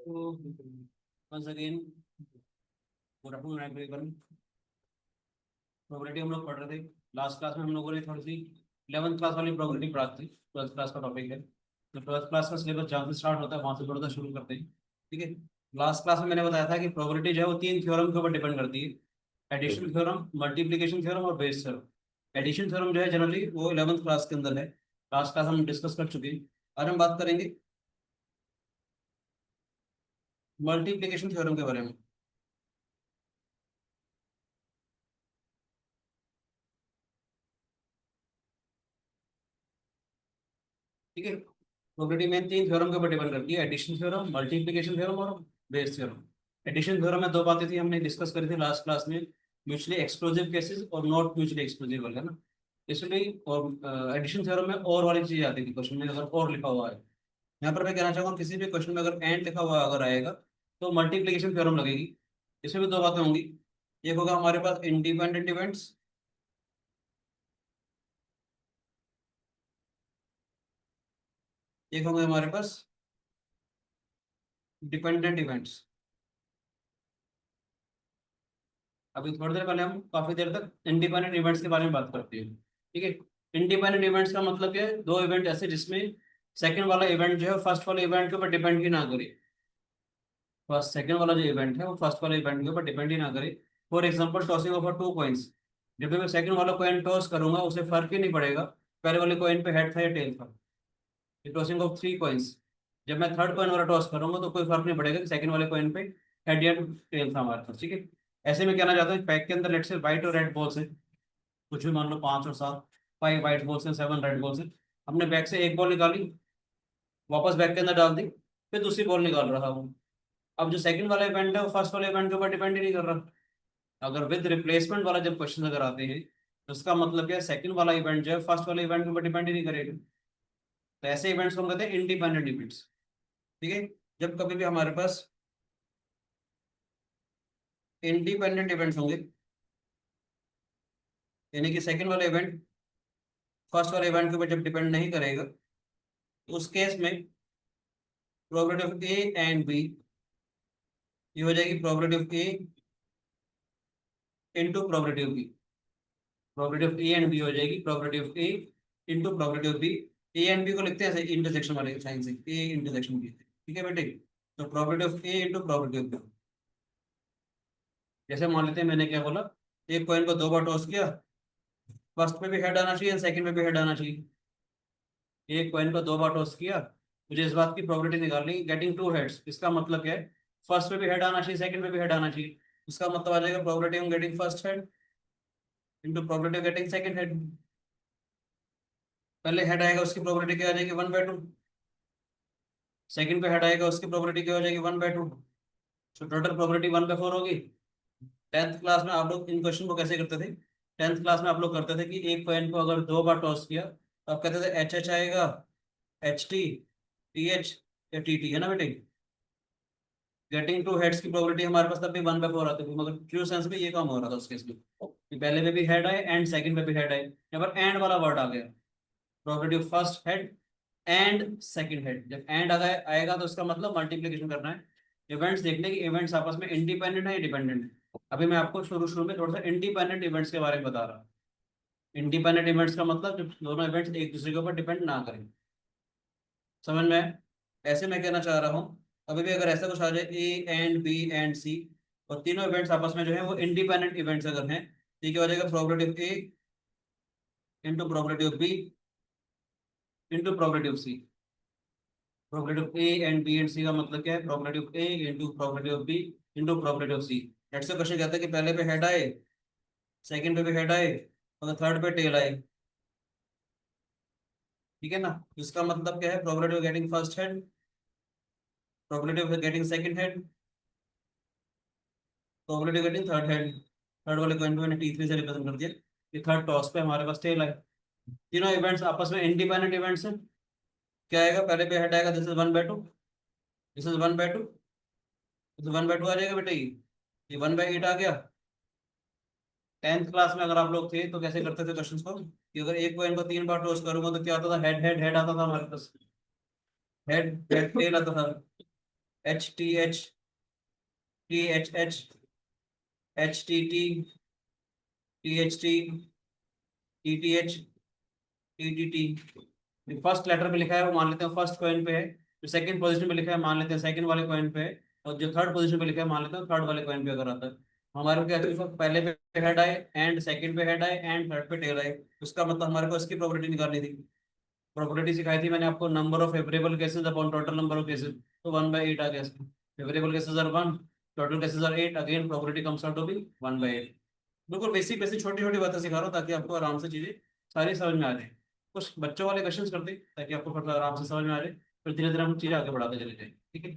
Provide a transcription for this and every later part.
once again, good afternoon everyone. Probability हम लोग पढ़ रहे थे। लास्ट क्लास में हम लोगों ने थोड़ी सी 11th क्लास वाली प्रोबेबिलिटी पढ़ा थी। 12th क्लास का टॉपिक है, तो 12th क्लास का सिलेबस जहाँ से स्टार्ट होता है वहाँ से थोड़ा सा शुरू करते हैं। ठीक है। लास्ट क्लास में मैंने बताया था कि प्रोबेबिलिटी जो है वो तीन थ्योरम के ऊपर डिपेंड करती है। एडिशन थ्योरम, मल्टीप्लिकेशन थ्योरम और बेस थ्योरम। एडिशन थ्योरम जो है जनरली वो 11th क्लास के अंदर है। लास्ट क्लास हम डिस्कस कर चुके हैं। आज हम बात करेंगे मल्टीप्लिकेशन थ्योरम के बारे में। ठीक है। प्रोबेबिलिटी में तीन थ्योरम के ऊपर डिपेंड करती है, एडिशन थ्योरम, मल्टीप्लिकेशन थ्योरम और बेस थ्योरम। एडिशन थ्योरम में दो बातें थी, हमने डिस्कस करी थी लास्ट क्लास में। म्यूचुअली एक्सक्लूसिव केसेस और नॉट म्यूचुअली एक्सक्लूसिव वाले, है ना। इसलिए और एडिशन थ्योरम में और वाली चीज आती थी क्वेश्चन में, अगर और लिखा हुआ है। यहाँ पर मैं कहना चाहूंगा किसी भी क्वेश्चन में अगर एंड लिखा हुआ अगर आएगा तो मल्टीप्लिकेशन थ्योरम लगेगी। इसमें भी दो बातें होंगी। एक होगा हमारे पास इंडिपेंडेंट इवेंट्स, एक होंगे हमारे पास डिपेंडेंट इवेंट्स। अभी थोड़ी देर पहले हम काफी देर तक इंडिपेंडेंट इवेंट्स के बारे में बात करते हैं। ठीक है। इंडिपेंडेंट इवेंट्स का मतलब क्या है? दो इवेंट ऐसे जिसमें सेकंड वाला इवेंट जो है फर्स्ट वाले इवेंट के ऊपर डिपेंड ही ना करे। फर्स्ट सेकंड वाला जो इवेंट है वो फर्स्ट वाले इवेंट के ऊपर डिपेंड ही ना करे। For example tossing of two coins. जब भी मैं सेकंड वाला कॉइन टॉस करूंगा उसे फर्क ही नहीं पड़ेगा पहले वाले कॉइन पे हेड था या टेल था। टॉसिंग ऑफ थ्री कॉइन्स, जब मैं थर्ड कॉइन वाला टॉस करूंगा तो कोई फर्क नहीं पड़ेगा कि सेकंड वाले कॉइन पे हेड या टेल था हमारे पास। ठीक है। ऐसे में कहना चाहता हूँ पैक के अंदर लेट से व्हाइट और रेड बॉल्स है, कुछ भी मान लो 5 और 7, 5 व्हाइट बॉल्स हैं, 7 रेड बॉल्स हैं। हमने बैग से एक बॉल निकाली, वापस बैग के अंदर डाल दी, फिर दूसरी बॉल निकाल रहा हूँ। अब जो सेकंड वाला इवेंट है वो फर्स्ट वाले इवेंट के ऊपर डिपेंड ही नहीं कर रहा। अगर विद रिप्लेसमेंट वाला जब क्वेश्चन अगर आते हैं तो उसका मतलब क्या है, सेकंड वाला इवेंट जो है फर्स्ट वाले इवेंट के ऊपर डिपेंड ही नहीं करेगा। तो ऐसे इवेंट्स को हम कहते हैं इंडिपेंडेंट इवेंट्स। ठीक है। जब कभी भी हमारे पास इंडिपेंडेंट इवेंट्स होंगे, यानी कि सेकंड वाला इवेंट फर्स्ट वाले इवेंट के ऊपर जब डिपेंड नहीं करेगा, तो उस केस में probability of A and B ये हो जाएगी probability of A into probability of B. Probability of A and B हो जाएगी probability of A into probability of B. A and B को लिखते हैं ऐसे इंटरसेक्शन वाले साइन से, ए इंटरसेक्शन बी। ठीक है बेटे। तो probability of A into probability of B. जैसे मान लेते हैं मैंने क्या बोला, एक कॉइन को दो बार टॉस किया, फर्स्ट पे भी हेड आना चाहिए सेकंड पे भी हेड आना चाहिए। एक कॉइन को दो बार टॉस किया, मुझे इस बात की प्रोबेबिलिटी निकालनी गेटिंग टू हेड्स। इसका मतलब क्या है, फर्स्ट पे भी हेड आना चाहिए सेकंड पे भी हेड आना चाहिए। इसका मतलब आ जाएगा probability of getting first head into probability of getting second head. पहले हेड आएगा उसकी प्रोबेबिलिटी क्या आ जाएगी 1/2, सेकंड पे हेड आएगा उसकी प्रोबेबिलिटी क्या हो जाएगी 1/2। तो टोटल प्रोबेबिलिटी 1/4 होगी। टेंथ क्लास में आप लोग इन क्वेश्चन को कैसे करते थे? टेंथ क्लास में आप लोग करते थे कि एक कॉइन को अगर दो बार टॉस किया तो आप कहते थे एच एच आएगा, एच टी, टी एच या टी टी, है ना बेटे। गेटिंग टू हेड्स की प्रोबेबिलिटी हमारे पास तब भी 1/4 आती थी, मगर ट्रू सेंस में ये काम हो रहा था उस केस में कि पहले पे भी हेड आए एंड सेकंड पे भी हेड आए। यहाँ पर एंड वाला वर्ड आ गया, probability of first head and second head. जब एंड आएगा तो उसका मतलब मल्टीप्लिकेशन करना है। इवेंट्स देखने की इवेंट्स आपस में इंडिपेंडेंट है या डिपेंडेंट है। अभी मैं आपको शुरू शुरू में थोड़ा सा इंडिपेंडेंट इवेंट्स के बारे में बता रहा हूँ। इंडिपेंडेंट इवेंट्स का मतलब जब दोनों इवेंट्स एक दूसरे के ऊपर डिपेंड ना करें। समझ में आए? ऐसे मैं कहना चाह रहा हूँ, अभी भी अगर ऐसा कुछ आ जाए ए एंड बी एंड सी और तीनों इवेंट्स आपस में जो है वो इंडिपेंडेंट इवेंट्स अगर हैं, तो क्या हो जाएगा probability of A into probability of B into probability of C. Probability of A and B and C का मतलब क्या है, probability of A into probability of B into probability of C. Let's say question कहता है कि पहले पे head आए, सेकंड पे भी हेड आए और थर्ड पे टेल आए। ठीक है ना। इसका मतलब क्या है, probability of getting first head, probability of getting second head, probability of getting third head. Third वाले कॉइन पे मैंने टी3 से रिप्रेजेंट कर दिया कि थर्ड टॉस पे हमारे पास टेल आए। तीनों इवेंट्स आपस में इंडिपेंडेंट इवेंट्स हैं। क्या आएगा, पहले पे हेड आएगा, दिस इज 1/2, दिस इज 1/2, तो 1/2 आ जाएगा बेटा। ये 1/8 आ गया। टेंथ क्लास में अगर आप लोग थे तो कैसे करते थे क्वेश्चंस को, कि अगर एक कॉइन को तीन बार टॉस करूंगा तो क्या आता था, हेड हेड हेड आता था हमारे पास, हेड हेड टेल आता था। H T H, T H H, H T T, T H T, T T H, T T T. First letter पे लिखा है वो मान लेते हैं फर्स्ट कॉइन पे है, जो सेकंड पोजीशन पे लिखा है मान लेते हैं सेकंड वाले कॉइन पे है, और जो थर्ड पोजीशन पे लिखा है मान लेते हैं थर्ड वाले कॉइन पे अगर आता है। हमारे को क्या है, पहले पे हेड आए एंड सेकंड पे हेड आए एंड थर्ड पे टेल आए, उसका मतलब हमारे को इसकी प्रोबेबिलिटी निकालनी थी। प्रोबेबिलिटी सिखाई थी मैंने आपको, number of favourable cases upon total number of cases, तो 1/8 आ गया इसमें। Favourable cases are 1, total cases are 8, again probability comes out to be 1/8। बिल्कुल बेसिक बेसिक छोटी छोटी बातें सिखा रहा हूँ ताकि आपको आराम से चीजें सारी समझ में आ जाए। कुछ बच्चों वाले क्वेश्चंस करते ताकि आपको थोड़ा आराम से समझ में आ जाए, फिर धीरे धीरे हम चीजें आगे बढ़ाते चले जाए, ठीक है।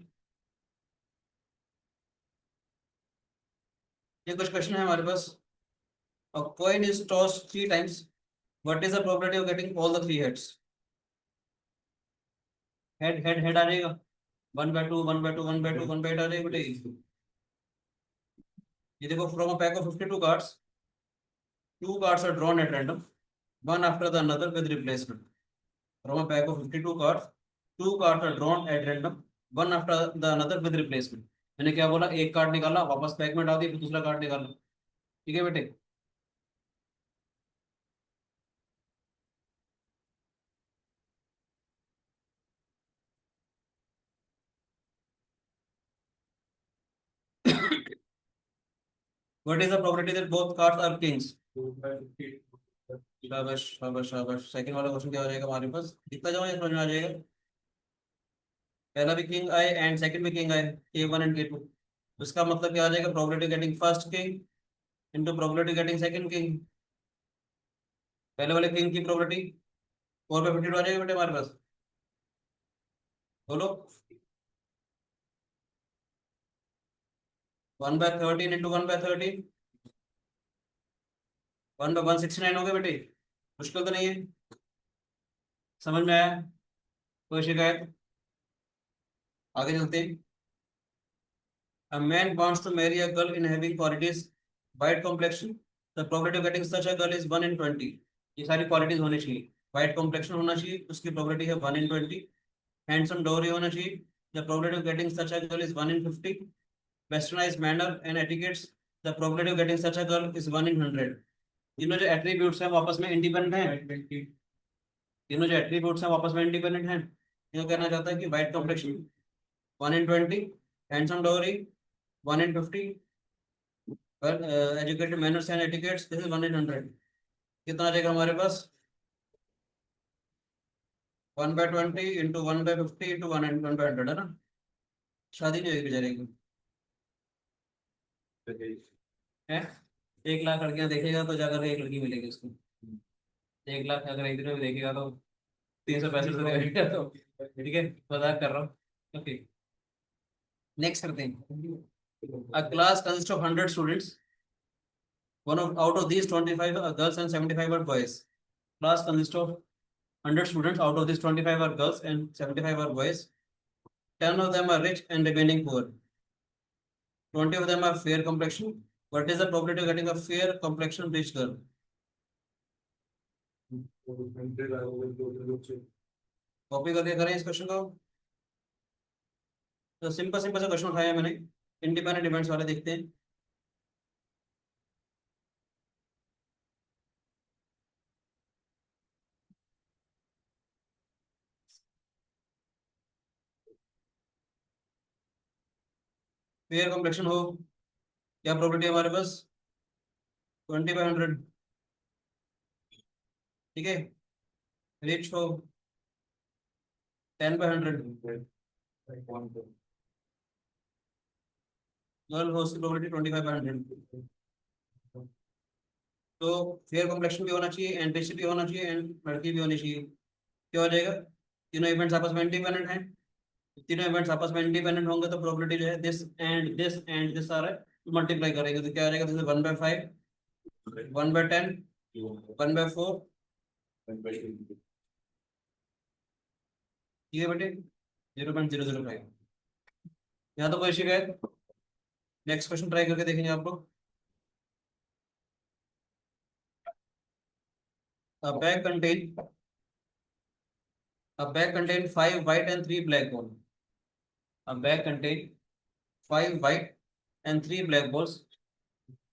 ये कुछ क्वेश्चन है हमारे पास। A coin is tossed 3 times. What is the probability of getting all the 3 heads? Head head head आ जाएगा, 1/2 1/2 1/2 1/8 आ जाएगा बेटे। ये देखो, from a pack of 52 cards, 2 cards are drawn at random, one after the another with replacement. From a pack of 52 cards, 2 cards are drawn at random, one after the another with replacement. मैंने क्या बोला, एक card निकाला वापस pack में डाल दिया, फिर दूसरा कार्ड निकाला, ठीक है बेटे। What is the probability that both cards are kings? शाबाश शाबाश शाबाश। सेकंड वाला क्वेश्चन क्या हो जाएगा हमारे पास, दिखता जाओ ये समझ में आ जाएगा। पहला भी किंग आए एंड सेकंड भी किंग आए, K1 एंड K2, उसका मतलब क्या आ जाएगा, probability getting first king into probability getting second king. पहले वाले किंग की प्रोबेबिलिटी 4/52 आ जाएगी बेटे हमारे पास, बोलो। 1/13 इंटू 1/13, 1/169 हो गए बेटे। मुश्किल तो नहीं है, समझ में आया, कोई शिकायत? आगे चलते हैं। A man wants to marry a girl in having qualities, white complexion. The probability of getting such a girl is 1 in 20। ये सारी क्वालिटीज होनी चाहिए। वाइट कॉम्प्लेक्शन होना चाहिए, उसकी प्रोबेबिलिटी है 1 in 20। हैंडसम डोरी होना चाहिए, the probability of getting such a girl is 1 in 50। Westernise manner and etiquettes, the probability of getting such a girl is 1 in 100। तीनों जो एट्रीब्यूट्स हैं वो आपस में इंडिपेंडेंट हैं, तीनों जो एट्रीब्यूट्स हैं वो आपस में इंडिपेंडेंट हैं। ये कहना चाहता है कि वाइट कॉम्प्लेक्शन 1 in 20, हैंडसम डोरी 1 in 50, educated manners and etiquettes this is 1 in 100। कितना आ जाएगा हमारे पास, 1/20 इंटू 1/50 इंटू 1/100 है ना। शादी नहीं होगी बेचारे की, है। 1 लाख लड़कियां देखेगा तो जाकर एक लड़की मिलेगी उसको। 1 लाख अगर एक दिन में भी देखेगा तो 365 तो देखेगा, तो ठीक है, मजाक कर रहा हूँ। ओके, नेक्स्ट करते हैं। अ class consist of 100 students, one of out of these 25 are girls and 75 are boys। Class consists of 100 students, out of these 25 are girls and 75 are boys। 10 of them are rich and remaining poor, 20 of them are fair complexion। What is the probability of getting a fair complexion rich girl? Copy करके करें इस question को। तो simple simple सा question उठाया है मैंने, independent events वाले देखते हैं। फेयर कॉम्प्लेक्शन हो, क्या प्रोबेबिलिटी हमारे पास, 20/100, ठीक है। रिच हो 10/100, गर्ल हो उसकी प्रोबेबिलिटी 25/100। तो फेयर कॉम्प्लेक्शन भी होना चाहिए एंड रिच भी होना चाहिए एंड लड़की भी होनी चाहिए, क्या हो जाएगा, तीनों इवेंट्स आपस में इंडिपेंडेंट हैं। तीनों इवेंट्स आपस में इंडिपेंडेंट होंगे तो प्रोबेबिलिटी जो है दिस आ रहा है, मल्टीप्लाई करेंगे तो क्या आ जाएगा, दिस इज 1/5, 1/10, 1/4, ठीक है बेटे, 0.005। यहाँ तो कोई शिकायत? नेक्स्ट क्वेश्चन ट्राई करके देखेंगे आप लोग। A bag contain 5 white and 3 black ball। A bag contain 5 white and 3 black balls.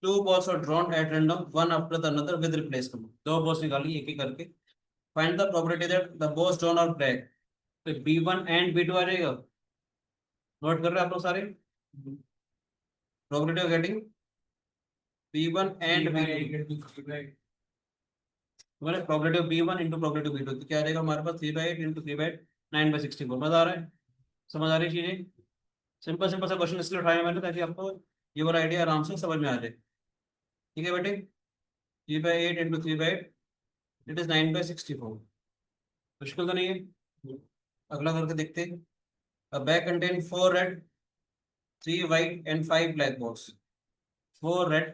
Two balls are drawn at random, one after the another with replacement. दो balls निकाली एक एक करके. Find the probability that the balls drawn are black. तो B1 and B2 आ जाएगा. Note कर रहे हैं आप लोग सारे? Probability of getting B1 and B2. मतलब probability of B1 into probability of B2 तो क्या आ जाएगा हमारे पास 3/8 into 3/8 9/64. मजा आ रहा है? समझ आ रही चीजें? सिंपल सिंपल सा क्वेश्चन इसलिए उठाया मैंने ताकि आपको ये वाला आइडिया आराम से समझ में आ जाए. ठीक है बेटे. 3/8 into 3/8 इट इज 9/64. मुश्किल तो नहीं है. अगला करके देखते हैं. अ bag contain 4 red 3 white and 5 black balls. 4 red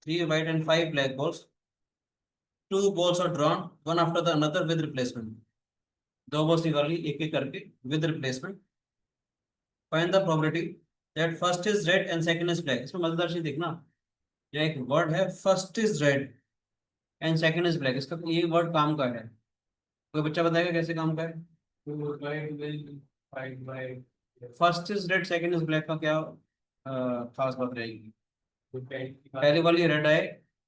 3 white and 5 black balls. Two balls are drawn one after the another with replacement. दो balls निकाली एक एक करके with replacement. Find the probability that first is red and second is black. इसमें मजेदार चीज देखना. यह एक वर्ड है first is red and second is black. इसका ये वर्ड काम का है. कोई बच्चा बताएगा कैसे काम का है? First is red second is black का क्या खास बात रहेगी? पहली वाली रेड है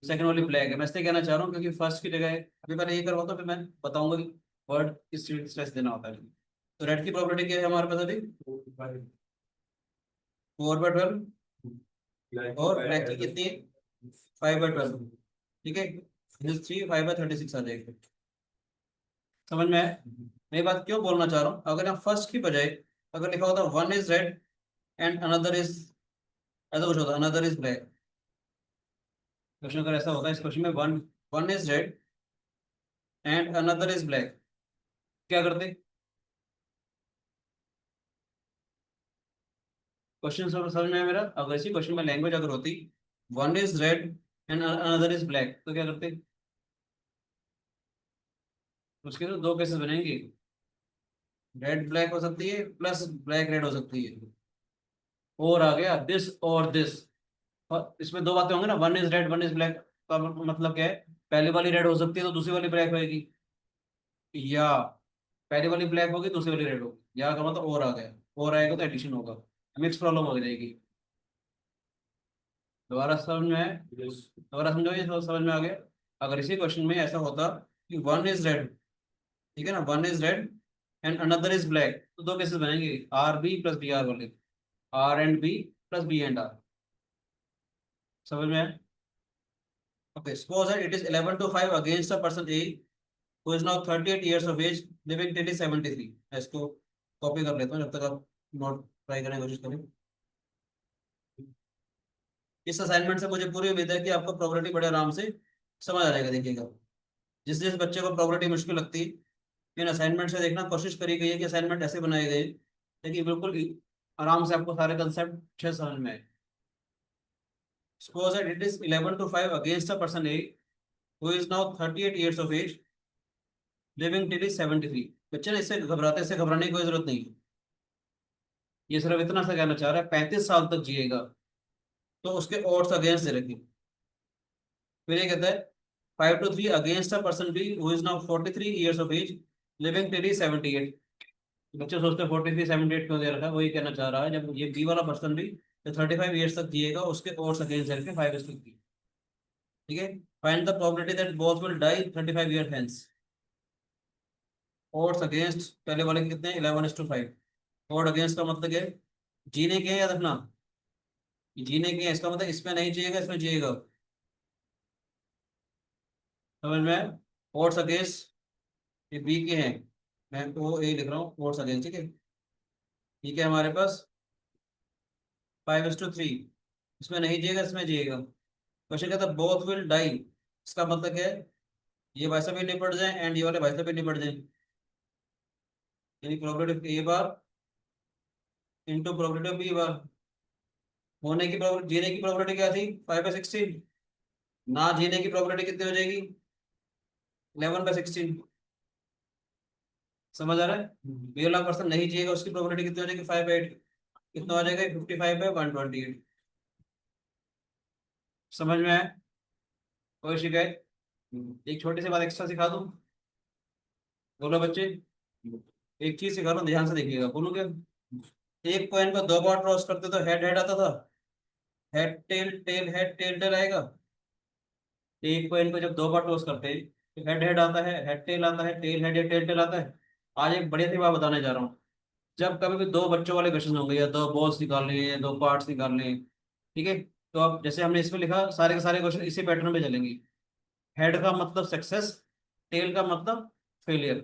सेकंड वाली ब्लैक है. मैं इसलिए कहना चाह रहा हूँ क्योंकि फर्स्ट की जगह अभी पहले ये करवाता फिर मैं बताऊंगा कि वर्ड किस स्ट्रेस देना होता है. तो रेड की प्रॉपर्टी क्या है हमारे पास अभी? 4/12 और ब्लैक की कितनी? 5/12. ठीक है. 3 5/36 आ जाएगी. समझ में आया? मैं बात क्यों बोलना चाह रहा हूँ. अगर यहाँ फर्स्ट की बजाय अगर लिखा होता one is red and another is ऐसा कुछ होता अनदर इज ब्लैक. क्वेश्चन अगर ऐसा होता है इस क्वेश्चन में one one is red and another is black क्या करते? क्वेश्चन समझ में आया मेरा? अगर इसी क्वेश्चन में लैंग्वेज अगर होती one is red and another is black तो क्या करते? उसके तो दो केसेस बनेंगे. रेड ब्लैक हो सकती है प्लस ब्लैक रेड हो सकती है. और आ गया दिस और दिस. और इसमें दो बातें होंगी ना. One is red one is black का मतलब क्या है? पहली वाली रेड हो सकती है तो दूसरी वाली ब्लैक होगी. या पहली वाली ब्लैक होगी दूसरी वाली रेड होगी. या का मतलब और आ गया. और आएगा तो एडिशन होगा. मिक्स प्रॉब्लम हो जाएगी. दोबारा समझ में आया? दोबारा समझो ये समझ में आ गया. अगर इसी क्वेश्चन में ऐसा होता कि वन इज रेड. ठीक है ना. One is red and another is black तो दो केसेस बनेंगे R B plus B R वाले. R and B plus B and R. समझ में आया? Okay, suppose that it is 11-5 against a person A who is now 38 years of age, living till is 73. मैं इसको copy कर लेता हूँ जब तक आप नोट ट्राई करने की कोशिश करें. इस असाइनमेंट से मुझे पूरी उम्मीद है कि आपको प्रॉपर्टी बड़े आराम से समझ आ जाएगा. देखिएगा जिस जिस बच्चे को प्रॉपर्टी मुश्किल लगती है इन असाइनमेंट से देखना कोशिश करी गई है कि असाइनमेंट ऐसे बनाए गए ताकि बिल्कुल आराम से आपको सारे कंसेप्ट अच्छे समझ में आए. Suppose that it is 11-5 against a person A who is now 38 years of age, living till is 73. बच्चे ना इससे घबराते, इससे घबराने की कोई जरूरत नहीं है. ये सिर्फ इतना सा कहना चाह रहा है 35 साल तक जिएगा तो उसके odds अगेंस्ट दे रखी. फिर ये कहता है 5-3 against a person B who is now 43 years of age living till is 78. बच्चे सोचते हैं 43 78 क्यों दे रखा है. वही कहना चाह रहा है जब ये बी वाला पर्सन भी जो 35 ईयर्स तक जिएगा उसके odds अगेंस्ट दे रखे 5:3. ठीक है. Find the probability that both will die 35 year hence. odds against पहले वाले के कितने 11:5. ऑड अगेंस्ट का मतलब क्या है? जीने के हैं याद रखना. जीने के हैं इसका मतलब इसमें नहीं जिएगा इसमें जिएगा. समझ में? ऑड्स अगेंस्ट ये बी के हैं. मैं ओ ए लिख रहा हूँ ऑड्स अगेंस्ट. ठीक है. ठीक है हमारे पास 5:3. इसमें नहीं जिएगा इसमें जिएगा. क्वेश्चन कहता है बोथ विल डाई. इसका मतलब क्या है? ये वैसे भी निपट जाए एंड ये वाले वैसे भी निपट जाए. यानी probability A bar into probability B bar. होने की प्रोबेबिलिटी जीने की प्रोबेबिलिटी क्या थी 5/16. ना जीने की प्रोबेबिलिटी कितनी हो जाएगी 11/16. समझ आ रहा है? बी वाला पर्सन नहीं जिएगा उसकी प्रोबेबिलिटी कितनी हो जाएगी 5/8. कितना हो जाएगा 55/128. समझ में आया? कोई शिकायत? एक छोटी सी बात एक्स्ट्रा सिखा दूं. बोलो बच्चे. एक चीज सिखा रहा हूं ध्यान से देखिएगा. बोलो क्या? एक कॉइन को दो बार टॉस करते तो हेड हेड आता था, head tail tail head tail tail आएगा। एक कॉइन को जब दो बार टॉस करते हैं तो हेड हेड आता है, हेड टेल आता है, टेल हेड या टेल टेल आता है। आज एक बढ़िया सी बात बताने जा रहा हूँ। जब कभी भी दो बच्चों वाले क्वेश्चन होंगे या दो बॉल्स निकालने हैं या दो पार्ट्स निकालने हैं, ठीक है, तो अब जैसे हमने इसमें लिखा सारे के सारे क्वेश्चन इसी पैटर्न में चलेंगे। हेड का मतलब सक्सेस, टेल का मतलब फेलियर।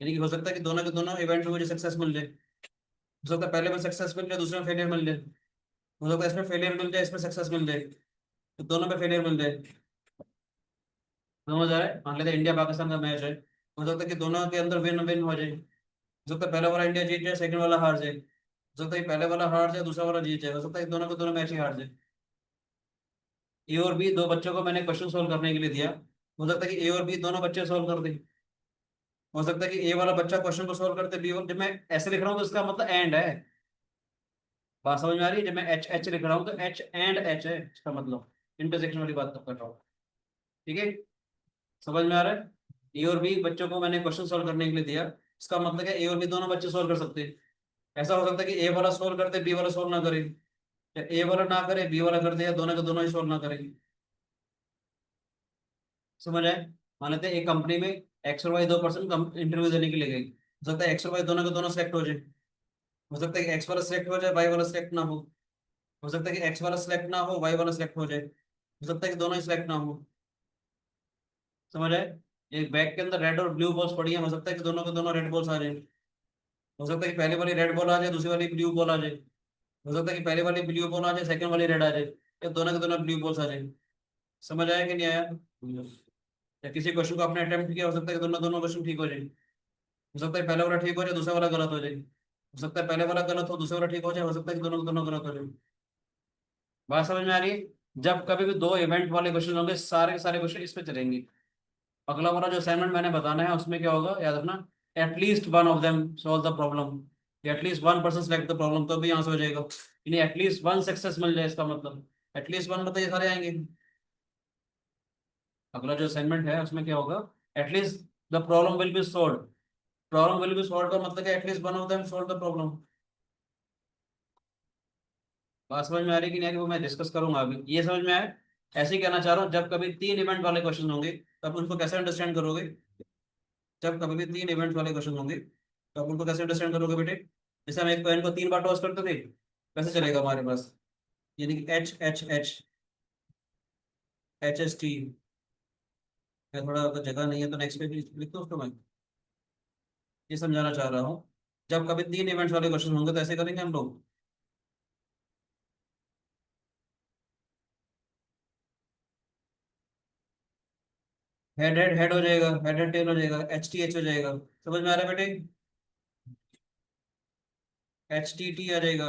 यानी कि हो सकता है कि दोनों के दोनों इवेंट में मुझे सक्सेस मिल जाए, हो सकता है पहले में सक्सेस मिल जाए दूसरे में फेलियर मिल जाए, हो सकता है इसमें फेलियर मिल जाए इसमें सक्सेस मिल जाए, तो दोनों में फेलियर मिल जाए। समझ आ रहा है? मान लेते हैं इंडिया पाकिस्तान का मैच है, हो सकता है कि दोनों के अंदर विन विन हो जाए, हो सकता है पहला वाला इंडिया जीत जाए सेकंड वाला हार जाए, हो सकता है कि पहले वाला हार जाए दूसरा वाला जीत जाए, हो सकता है कि दोनों के दोनों मैच ही हार जाए। ए और बी दो बच्चों को मैंने क्वेश्चन सोल्व करने के लिए दिया, हो सकता है कि ए और बी दोनों बच्चे सोल्व कर दें, हो सकता है कि ए वाला बच्चा क्वेश्चन को सोल्व करते बी, जब मैं ऐसे लिख रहा हूँ तो इसका मतलब एंड है। बात समझ में आ रही है? जब मैं एच एच लिख रहा हूँ तो एच एंड एच है इसका मतलब, इंटरसेक्शन वाली बात कर रहा हूँ। ठीक है, समझ में आ रहा है? ए और बी बच्चों को मैंने क्वेश्चन सोल्व करने के लिए दिया, इसका मतलब है ए और बी दोनों बच्चे सोल्व कर सकते हैं। ऐसा हो सकता है कि ए वाला सोल्व करते बी वाला सोल्व ना करे, या ए वाला ना करे बी वाला कर दे, या दोनों के दोनों ही सोल्व ना करेंगे। समझ आए? मान लेते हैं एक कंपनी में एक्स और वाई दो पर्सन इंटरव्यू देने के लिए गए, हो सकता है एक्स और वाई दोनों के दोनों सेलेक्ट हो जाए, हो सकता है कि एक्स वाला सिलेक्ट हो जाए वाई वाला सिलेक्ट ना हो सकता है कि एक्स वाला सिलेक्ट ना हो वाई वाला सिलेक्ट हो जाए, हो सकता है कि दोनों ही सिलेक्ट ना हो। समझ आए? एक बैग के अंदर रेड और ब्लू बॉल्स पड़ी है, हो सकता है कि दोनों के दोनों रेड बॉल्स आ जाए, हो सकता है कि पहले वाली रेड बॉल आ जाए दूसरी वाली ब्लू बॉल आ जाए, हो सकता है कि पहले वाली ब्लू बॉल आ जाए सेकंड वाली रेड आ जाए, या दोनों के दोनों ब्लू बॉल्स आ जाए। समझ आया कि नहीं आया? या किसी क्वेश्चन को आपने अटेम्प्ट किया, हो सकता है कि दोनों दोनों क्वेश्चन ठीक हो जाए, हो सकता है पहले वाला ठीक हो जाए दूसरा वाला गलत हो जाए, हो सकता है पहले वाला गलत हो दूसरा वाला ठीक हो जाए, हो सकता है कि दोनों दोनों गलत हो जाए। बात समझ में आ रही है? जब कभी भी दो इवेंट वाले क्वेश्चन होंगे सारे के सारे क्वेश्चन इस पे चलेंगे। अगला वाला जो असाइनमेंट मैंने बताना है उसमें क्या होगा याद रखना, at least one of them solve the problem, at least one person select the problem, तो भी आंसर हो जाएगा। यानी एटलीस्ट वन सक्सेस मिल जाए इसका मतलब, एटलीस्ट वन मतलब ये सारे आएंगे। अगला जो असाइनमेंट है उसमें क्या होगा, at least the problem will be solve, problem will be solve का मतलब है at least one of them solve the problem. बात समझ में आ रही है कि नहीं आ रही वो मैं डिस्कस करूंगा अभी, ये समझ में आए? ऐसे ही कहना चाह रहा हूँ, जब कभी तीन इवेंट वाले क्वेश्चन होंगे तब उनको कैसे अंडरस्टैंड करोगे, जब कभी भी तीन इवेंट वाले क्वेश्चन होंगे तब उनको कैसे अंडरस्टैंड करोगे बेटे? जैसे हम एक कॉइन को तीन बार टॉस करते थे, कैसे चलेगा हमारे पास, यानी कि H H H H S T, मैं थोड़ा अगर जगह नहीं है तो नेक्स्ट पेज लिख दो उसको, मैं ये समझाना चाह रहा हूँ। जब कभी तीन इवेंट्स वाले क्वेश्चन होंगे तो ऐसे करेंगे हम लोग, हेड हेड हेड हो जाएगा, हेड हेड टेल हो जाएगा, एच टी एच हो जाएगा। समझ में आ रहा है बेटे? एच टी टी आ जाएगा,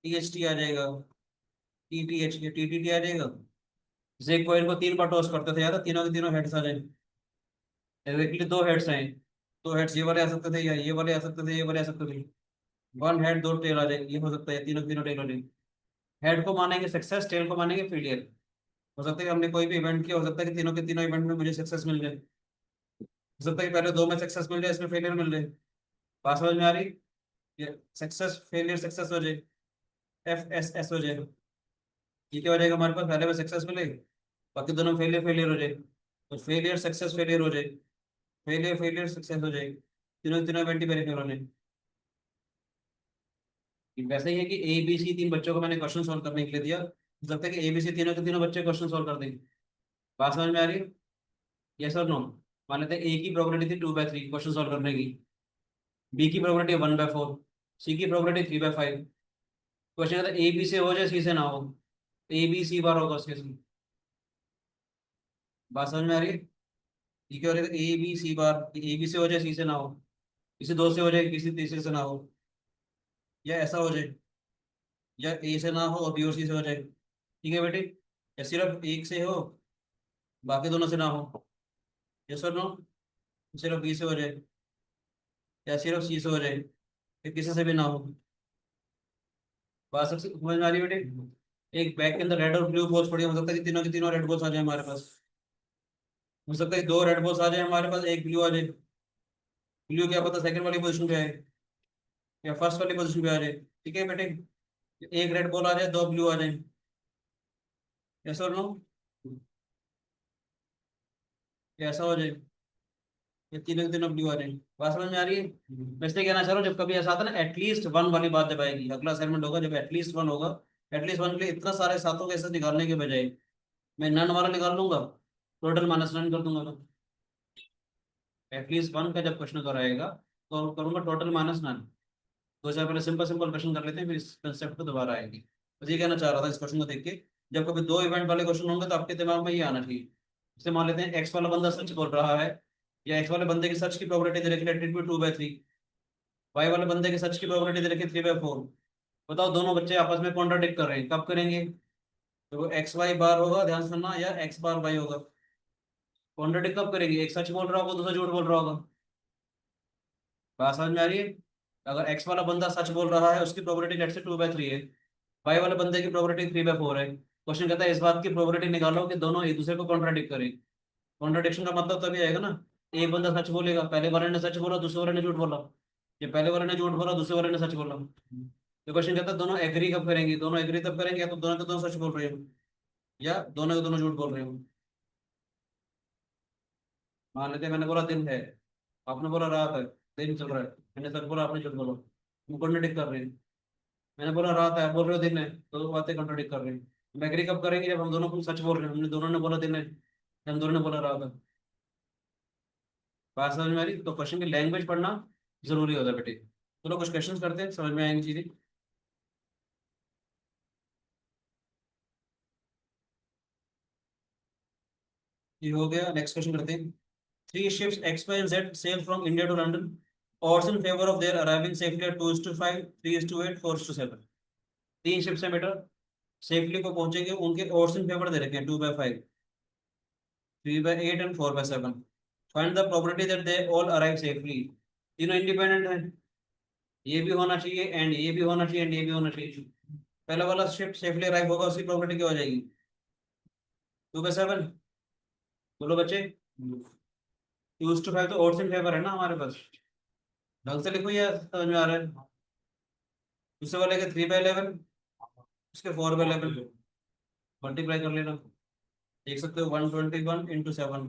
टी एच टी आ जाएगा, T T H T T T आ जाएगा। जैसे एक कॉइन को तीन बार टॉस करते थे याद है, तीनों के तीनों हेड्स आ जाए, एग्जैक्टली दो हेड्स हैं, दो हेड्स ये वाले आ सकते थे या ये वाले आ सकते थे, ये वाले आ सकते थे, वन हेड दो टेल आ जाए, ये हो सकता है तीनों तीनों टेल हो जाए। हेड को मानेंगे सक्सेस, टेल को मानेंगे फेलियर। हो सकता है कि हमने कोई भी इवेंट किया, हो सकता है कि तीनों के तीनों इवेंट में मुझे सक्सेस मिल जाए, हो सकता है कि पहले दो में सक्सेस मिल जाए इसमें फेलियर मिल जाए। बात समझ में आ रही? ये सक्सेस फेलियर सक्सेस हो जाए, एफ एस एस हो जाए, ये क्या हो जाएगा हमारे पास, पहले में सक्सेस मिले बाकी दोनों फेलियर फेलियर हो जाए, तो फेलियर सक्सेस फेलियर हो जाए, फेलियर फेलियर सक्सेस हो जाए, तीनों तीनों इवेंट ही मेरे फेल होने। वैसे ही है कि ए बी सी तीन बच्चों को मैंने क्वेश्चन सॉल्व करने के लिए दिया, हो सकता है कि ए बी सी तीनों के तीनों बच्चे क्वेश्चन सॉल्व कर देंगे। बात समझ में आ रही है? यस और नो? मान लेते हैं ए की प्रोबेबिलिटी थी 2/3 क्वेश्चन सॉल्व करने की, बी की प्रोबेबिलिटी 1/4, सी की प्रोबेबिलिटी 3/5। क्वेश्चन कहता है ए बी से हो जाए सी से ना हो, ए बी सी बार होगा उसके इसमें। बात समझ में आ रही है? ये क्या हो जाएगा, A B C bar, A B से हो जाए सी से ना हो, किसी दो से हो जाए किसी तीसरे से ना हो, या ऐसा हो जाए या ए से ना हो और बी और सी से हो जाए। ठीक है बेटे? या सिर्फ एक से हो बाकी दोनों से ना हो, यस और नो? सिर्फ बी से हो जाए या सिर्फ सी से हो जाए, या किसी से भी ना हो। बात सबसे समझ में आ रही है बेटे? एक बैग के अंदर रेड और ब्लू बॉल्स पड़ी है, हो सकता है कि तीनों की तीनों रेड बॉल्स आ जाए हमारे पास, हो सकता है कि दो रेड बॉल्स आ जाए हमारे पास एक ब्लू आ जाए, ब्लू क्या पता सेकंड वाली पोजीशन पे है, या फर्स्ट वाली पोजीशन पे आ जाए, ठीक है बेटे। एक रेड बॉल आ जाए, दो ब्लू आ जाए, ऐसा और नो, ऐसा हो जाए, ये तीनों के तीनों ब्लू आ जाए। बात समझ में आ रही है? मैं इसलिए कहना चाह रहा हूँ, जब कभी ऐसा आता है ना, एटलीस्ट वन वाली बात जब आएगी, अगला असाइनमेंट होगा जब एटलीस्ट वन होगा, एटलीस्ट वन के लिए इतना सारे सातों के साथ निकालने के बजाय मैं नन वाला निकाल लूंगा, टोटल माइनस नन कर दूंगा मैं। एटलीस्ट वन का जब क्वेश्चन कराएगा तो करूंगा टोटल माइनस नन। दो चार पहले सिंपल सिंपल क्वेश्चन कर लेते हैं, फिर इस कंसेप्ट पे दोबारा आएगी। बस ये कहना चाह रहा था इस क्वेश्चन को देख के, जब कभी दो इवेंट वाले क्वेश्चन होंगे तो आपके दिमाग में ये आना चाहिए। जैसे मान लेते हैं एक्स वाला बंदा सच बोल रहा है, या एक्स वाले बंदे की सच की प्रोबेबिलिटी दे रखी है 2/3, वाई वाले बंदे की सच की प्रोबेबिलिटी दे रखी है 3/4। बताओ दोनों बच्चे आपस में कॉन्ट्राडिक्ट कर रहे हैं, कब करेंगे? तो वो एक्स वाई बार होगा, ध्यान से सुनना, या एक्स बार वाई होगा। कॉन्ट्राडिक्ट कब करेंगे? एक सच बोल रहा होगा, दूसरा झूठ बोल रहा होगा। बात समझ में आ रही है? अगर एक्स वाला बंदा सच बोल रहा है, उसकी प्रोबेबिलिटी लेट्स से 2/3 है, वाई वाले बंदे की प्रोबेबिलिटी 3/4 है। क्वेश्चन कहता है इस बात की प्रोबेबिलिटी निकालो कि दोनों एक दूसरे को कॉन्ट्राडिक्ट करें। कॉन्ट्राडिक्शन का मतलब तभी आएगा ना, एक बंदा सच बोलेगा, पहले वाले ने सच बोला, दूसरे वाले ने झूठ बोला, ये पहले वाले ने झूठ बोला, दूसरे वाले ने सच बोला। तो क्वेश्चन कहता है दोनों एग्री कब करेंगे? दोनों एग्री तब करेंगे या तो दोनों के दोनों सच बोल रहे हो, या दोनों के दोनों झूठ बोल रहे हो। मान लेते हैं मैंने बोला दिन है, आपने बोला रात है, दिन चल रहा है, मैंने सच बोला, आपने झूठ बोला, हम कॉन्ट्रडिक्ट कर रहे हैं। मैंने बोला रात है, आप बोल रहे हो दिन है, तो दो बातें कॉन्ट्रडिक्ट कर रहे हैं। हम एग्री कब करेंगे? जब हम दोनों को सच बोल रहे हैं, हमने दोनों ने बोला दिन है, हम दोनों ने बोला रात है। बात समझ में आ रही? तो क्वेश्चन की लैंग्वेज पढ़ना जरूरी होता है बेटे। चलो कुछ क्वेश्चंस करते हैं, समझ में आएंगी चीजें। ये हो गया, नेक्स्ट क्वेश्चन करते हैं। Three ships X Y and Z sail from India to London, odds in favor of their arriving safely at 2:5, 3:8, 4:7। तीन शिप्स हैं बेटा, सेफली को पहुंचेंगे, उनके odds in favor दे रखे हैं 2/5, 3/8 and 4/7। Find the probability that they all arrive safely. तीनों independent हैं, ये भी होना चाहिए एंड ये भी होना चाहिए एंड ये भी होना चाहिए। पहला वाला शिप सेफली अराइव होगा, उसकी प्रोबेबिलिटी क्या हो जाएगी? 2/7। बोलो बच्चे, 2:5 तो odds in favor है ना हमारे पास। ढंग से लिखो, ये समझ में आ रहा है? दूसरे वाले के 3/11, उसके 4/11, मल्टीप्लाई कर लेना। देख सकते हो 121 × 7,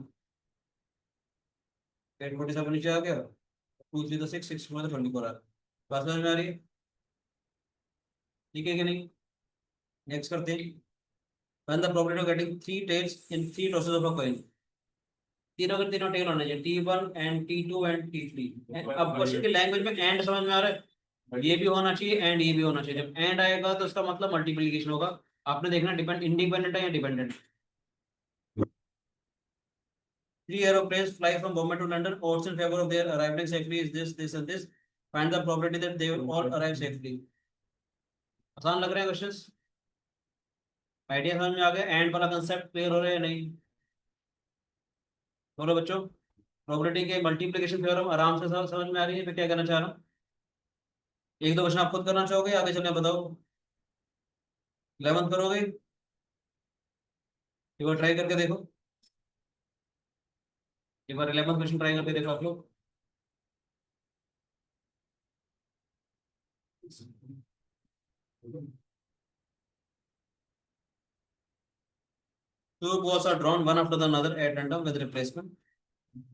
847 नीचे आ गया, 2 3 6, 6 4 24 आ रहा है। बात समझ में आ रही है? ठीक है कि नहीं? नेक्स्ट करते हैं। When the probability of getting three tails in three tosses of a coin, तीनों के तीनों टेल होने चाहिए, T1 and T2 and T3। अब क्वेश्चन की लैंग्वेज में एंड समझ में आ रहा है? ये भी होना चाहिए एंड ये भी होना चाहिए। जब एंड आएगा तो उसका मतलब मल्टीप्लीकेशन होगा। आपने देखना डिपेंड इंडिपेंडेंट है या dependent. Three aeroplanes fly from Bombay to London. Odds in favor of their arriving safely is this, this, and this. Find the probability that they will all arrive safely. आसान लग रहे हैं questions? Idea समझ में आ गया? And वाला concept clear हो रहा है नहीं? बोलो बच्चों, प्रोबेबिलिटी के मल्टीप्लिकेशन थ्योरम आराम से समझ में आ रही है? मैं क्या कहना चाह रहा हूँ? एक दो क्वेश्चन आप खुद करना चाहोगे, आगे चलने बताओ? 11th करोगे? एक बार ट्राई करके देखो, एक बार 11th क्वेश्चन ट्राई करके देखो आप लोग। Two balls are drawn one after the another at random with replacement.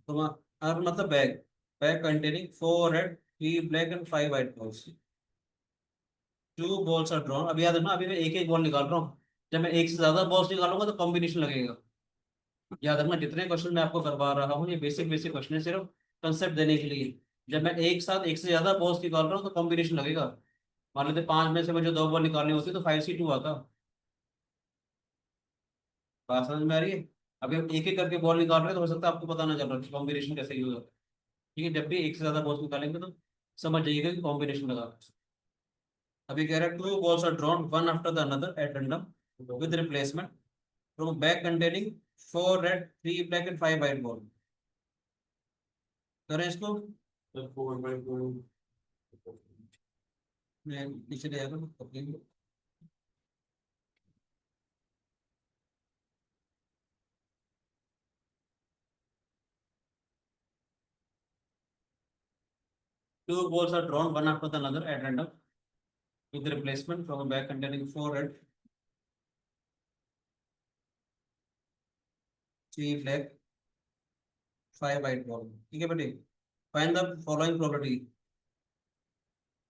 तो और मतलब bag containing four red, three black and five white balls. Two balls are drawn. अब याद रखना, अभी मैं एक एक बॉल निकाल रहा हूँ, जब मैं एक से ज्यादा बॉल्स निकालूंगा तो कॉम्बिनेशन लगेगा। याद रखना, जितने क्वेश्चन मैं आपको करवा रहा हूँ ये बेसिक बेसिक क्वेश्चन है, सिर्फ कंसेप्ट देने के लिए। जब मैं एक साथ एक से ज्यादा बॉल्स निकाल रहा हूँ तो कॉम्बिनेशन लगेगा। मान लेते पांच में से मुझे दो बॉल निकालनी होती तो 5C2 आता। बात समझ में आ रही है? अभी हम एक एक करके बॉल निकाल रहे हैं तो हो सकता है आपको पता ना चल रहा कॉम्बिनेशन कैसे यूज होता है। ठीक है, जब भी एक से ज्यादा बॉल्स निकालेंगे तो समझ जाइएगा कि कॉम्बिनेशन लगा। अभी कह रहा है two balls are drawn one after the another at random with replacement from a bag containing four red, three black and five white ball। करें इसको? मैं नीचे ले जाकर अपने Two balls are drawn one after the another at random with replacement from a bag containing 4 red, 3 black, 5 white ball. ठीक है बेटे, find the following probability.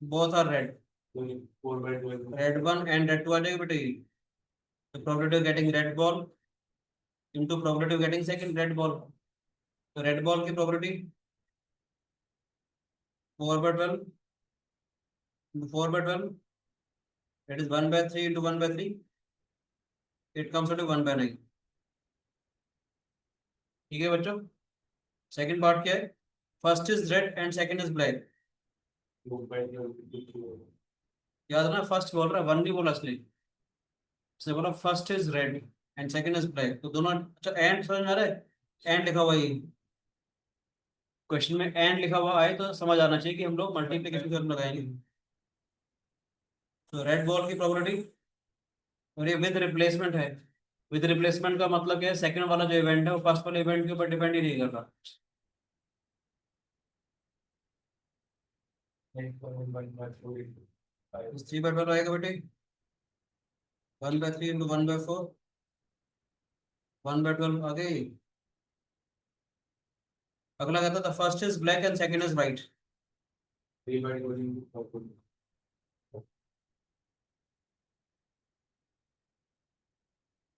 Both are red. 4 by 12. Red one and red two आ जाएगा बेटे. The probability of getting red ball into probability of getting second red ball. तो red ball की probability 4 by 12 into 4 by 12. That is 1/3 into 1/3. It comes out to 1/9. ठीक है बच्चों. Second part क्या है? First is red and second is black. याद ना, first बोल रहा है, वन नहीं बोला इसने. इसने बोला first is red and second is black. तो दोनों अच्छा एंड समझ में आ रहा है? एंड लिखा हुआ है क्वेश्चन में, एंड लिखा हुआ आए तो समझ आना चाहिए कि हम लोग मल्टीप्लिकेशन थ्योरम लगाएंगे. तो रेड बॉल की प्रोबेबिलिटी, और ये विद रिप्लेसमेंट है. विद रिप्लेसमेंट का मतलब क्या है? सेकंड वाला जो इवेंट है वो फर्स्ट वाले इवेंट के ऊपर डिपेंड ही नहीं कर रहा. 3/12 आएगा बेटे. 1/3 इंटू 1/4. 1/12 आ गई. अगला कहता था first is black and second is white. 3/12.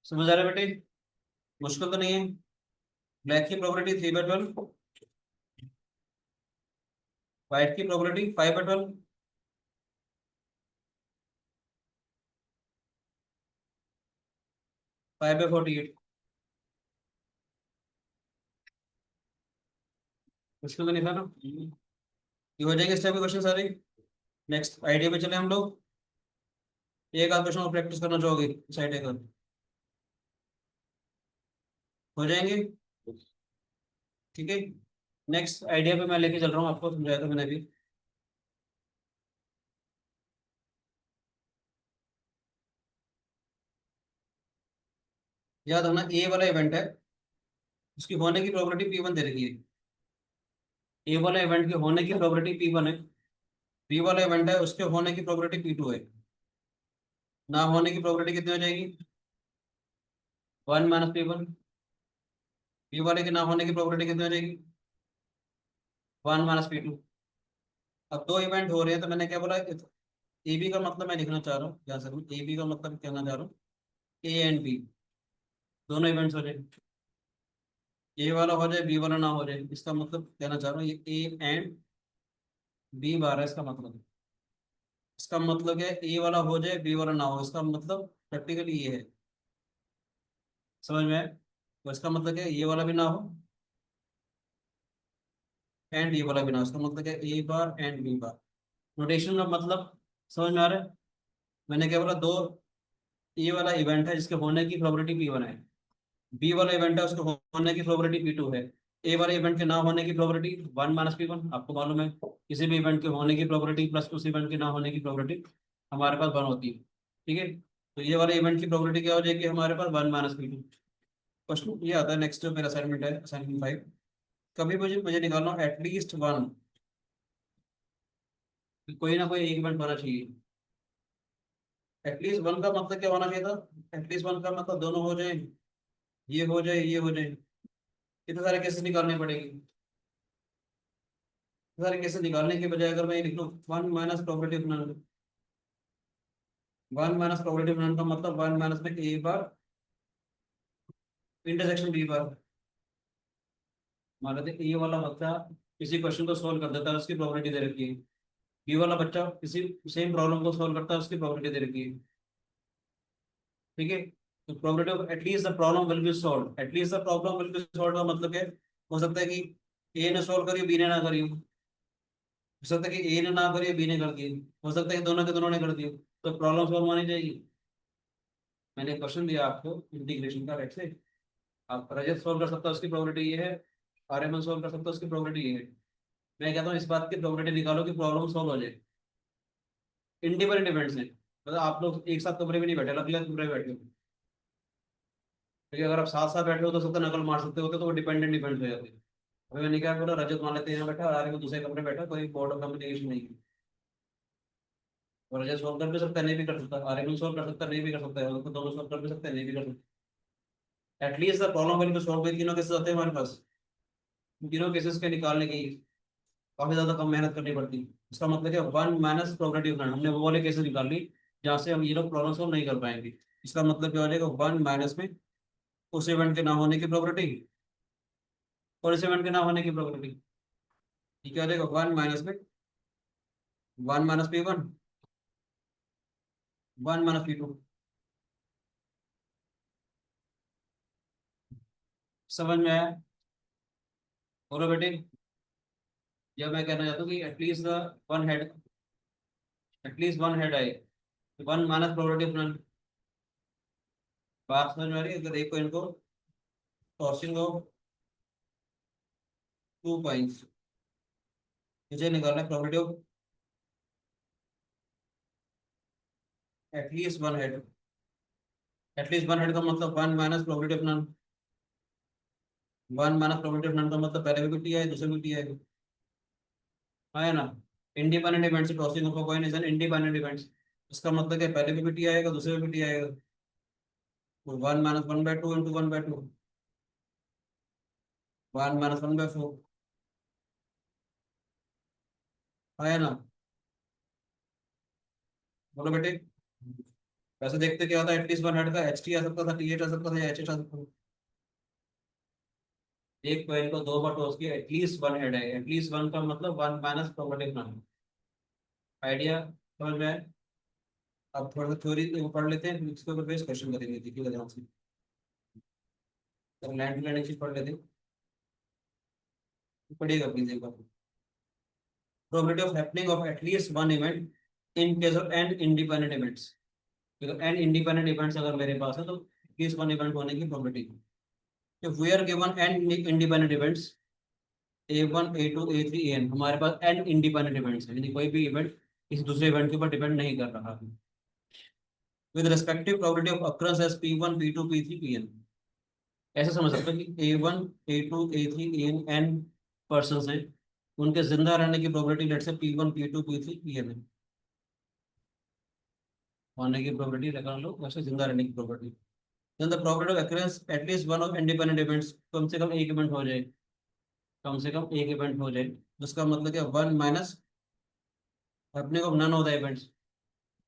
समझ आ रहा है बेटे? मुश्किल तो नहीं है. ब्लैक की प्रोबेबिलिटी 3/12, व्हाइट की प्रोबेबिलिटी 5/12, 5/48. मुश्किल तो नहीं था ना? ये हो जाएंगे इस टाइप के क्वेश्चन सारे. नेक्स्ट आइडिया पे चले हम लोग. एक आध क्वेश्चन और प्रैक्टिस करना चाहोगे इस आइडिया का? हो जाएंगे. ठीक है. नेक्स्ट आइडिया पे मैं लेके चल रहा हूँ आपको, समझाया था मैंने भी. याद रखना, ए वाला इवेंट है, उसकी होने की प्रोबेबिलिटी P1 दे रखी है. ए वाला इवेंट के होने की प्रोबेबिलिटी P1 है. बी वाला इवेंट है, उसके होने की प्रोबेबिलिटी P2 है. ना होने की प्रोबेबिलिटी कितनी हो जाएगी? 1 - P1. बी वाले के ना होने की प्रोबेबिलिटी कितनी हो जाएगी? 1 - P2. अब दो इवेंट हो रहे हैं तो मैंने क्या बोला, ए बी का मतलब मैं लिखना चाह रहा हूँ, ध्यान से. ए बी का मतलब कहना चाह रहा हूँ ए एंड बी दोनों इवेंट्स हो जाए. ए वाला हो जाए, बी वाला ना हो जाए. इसका मतलब कहना चाह रहा हूँ ये ए एंड बी बार है इसका मतलब. इसका मतलब क्या है? ए वाला हो जाए, बी वाला ना हो. इसका मतलब प्रैक्टिकली ये है. समझ में आया? तो इसका मतलब क्या है? ये वाला भी ना हो एंड ये वाला भी ना हो. इसका मतलब क्या है? ए bar and B bar. Notation का मतलब समझ में आ रहा है? मैंने क्या बोला? दो ए वाला इवेंट है जिसके होने की प्रोबेबिलिटी P1 है. बी वाला इवेंट है, उसके होने की प्रोबेबिलिटी P2 है. ए वाले इवेंट के ना होने की प्रोबेबिलिटी 1 - P1. आपको मालूम है किसी भी इवेंट के होने की प्रोबेबिलिटी प्लस उस इवेंट के ना होने की प्रोबेबिलिटी हमारे पास 1 होती है. ठीक है. तो ये वाले इवेंट की प्रोबेबिलिटी क्या हो जाएगी हमारे पास? 1 - P2. क्वेश्चन ये आता है नेक्स्ट, जो मेरा असाइनमेंट है, असाइनमेंट 5. कभी मुझे मुझे निकालना एटलीस्ट वन, कोई ना कोई एक इवेंट होना चाहिए. एटलीस्ट वन का मतलब क्या होना चाहिए था? एटलीस्ट वन का मतलब दोनों हो जाए, ये हो जाए, ये हो जाए. कितने सारे केसेस निकालने पड़ेंगे? सारे केसेस निकालने के बजाय अगर मैं ये लिख लूँ 1 - प्रोबेबिलिटी. 1 - प्रोबेबिलिटी का मतलब 1 - में A bar intersection B bar. मान लेते ए वाला बच्चा किसी क्वेश्चन को सोल्व कर देता है, उसकी प्रोबेबिलिटी दे रखी है. बी वाला बच्चा किसी सेम प्रॉब्लम को सोल्व करता है, उसकी प्रोबेबिलिटी दे रखी है. ठीक है. तो probability of at least the problem will be solve. At least the problem will be solve का मतलब क्या है? हो सकता है कि ए ने सॉल्व करी, बी ने ना करी. हो सकता है कि ए ने ना करी, बी ने कर दी. हो सकता है कि दोनों के दोनों ने कर दी. तो प्रॉब्लम सॉल्व मानी जाएगी. मैंने क्वेश्चन दिया आपको इंटीग्रेशन का, लेट्स से आप रजत सोल्व कर सकता है, उसकी प्रोबेबिलिटी ये है. आर्यमन सोल्व कर सकता है, उसकी प्रोबेबिलिटी ये है. मैं कहता हूँ इस बात की प्रोबेबिलिटी निकालो कि प्रॉब्लम सॉल्व हो जाए इंडिपेंडेंट इवेंट से. मतलब आप लोग एक साथ कमरे में नहीं बैठे, अलग अलग कमरे में बैठे हो. क्योंकि अगर आप साथ साथ बैठे हो तो सकता है नकल मार सकते हो, तो वो डिपेंडेंट इवेंट हो जाते हैं. अभी मैंने क्या बोला, रजत मान लेते हैं यहाँ बैठा और आर्यन दूसरे कमरे में बैठा, कोई बोर्ड ऑफ कम्युनिकेशन नहीं है। और रजत सॉल्व कर भी सकता है, नहीं भी कर सकता, आर्यन भी सॉल्व कर सकता है, नहीं भी कर सकता है, उनको दोनों सॉल्व कर भी सकते हैं, नहीं भी कर सकते। At least the problem will be solve, तीनों केसेस आते हैं हमारे पास। तीनों केसेस के निकालने की काफी ज्यादा कम मेहनत करनी पड़ती है। इसका मतलब है वन माइनस प्रोबेबिलिटी ऑफ, हमने वो वाले केसेस निकाल ली जहाँ से हम ये लोग प्रॉब्लम सॉल्व नहीं कर पाएंगे। इसका मतलब क्या हो जाएगा, वन माइनस में उस इवेंट के ना होने की प्रोबेबिलिटी और इस इवेंट के ना होने की प्रोबेबिलिटी। ये क्या हो जाएगा, वन माइनस में one minus P1, one minus P2। समझ में आया? बोलो बेटे। जब मैं कहना चाहता हूँ कि at least the one head, at least one head आए, one minus probability of none. बात समझ में आ रही है? अगर एक पॉइंट को टॉसिंग ऑफ 2 पॉइंट्स, मुझे निकालना है probability of at least one head. At least one head का मतलब one minus probability of none. One minus probability of none का मतलब पहले भी टी आए दूसरे भी टी आएगा, है ना? Independent events, tossing of a coin is an independent events. इसका मतलब क्या, पहले भी टी आएगा दूसरे भी टी आएगा। तो one minus one by two into one by two, one minus one by four, है ना? बोलो बेटे। वैसे देखते क्या होता है, एटलीस्ट वन हेड का एच टी आ सकता था, टी एच आ सकता था, या एच एच आ सकता था। एक कॉइन को दो बार टॉस किया, एटलीस्ट वन हेड है, एटलीस्ट वन का मतलब one minus probability of none. Idea समझ में आया? अब थोड़ा सा थ्योरी पढ़ लेते हैं, फिर इसके ऊपर बेस क्वेश्चन करेंगे, देखिएगा ध्यान से। तो लैंड टू लैंड एक चीज पढ़ लेते हैं, पढ़िएगा प्लीज एक बार। Probability of happening of at least one event in case of n independent events. N independent events अगर मेरे पास है तो एटलीस्ट वन इवेंट होने की probability. If we are given n independent events A1 A2 A3 AN, हमारे पास N independent events है, यानी कोई भी इवेंट किसी दूसरे इवेंट के ऊपर डिपेंड नहीं कर रहा है। With respective probability of occurrence as P1 P2 P3 PN। ऐसे समझ सकते हैं कि A1 A2 A3 AN an person हैं, उनके जिंदा रहने की प्रोबेबिलिटी लेट से P1 P2 P3 PN है। होने की प्रोबेबिलिटी लगा लो, वैसे जिंदा रहने की probability. Then the probability of occurrence at least one of independent events, कम से कम एक इवेंट हो जाए, कम से कम एक इवेंट हो जाए। जिसका मतलब क्या, वन माइनस अपने को none of the events.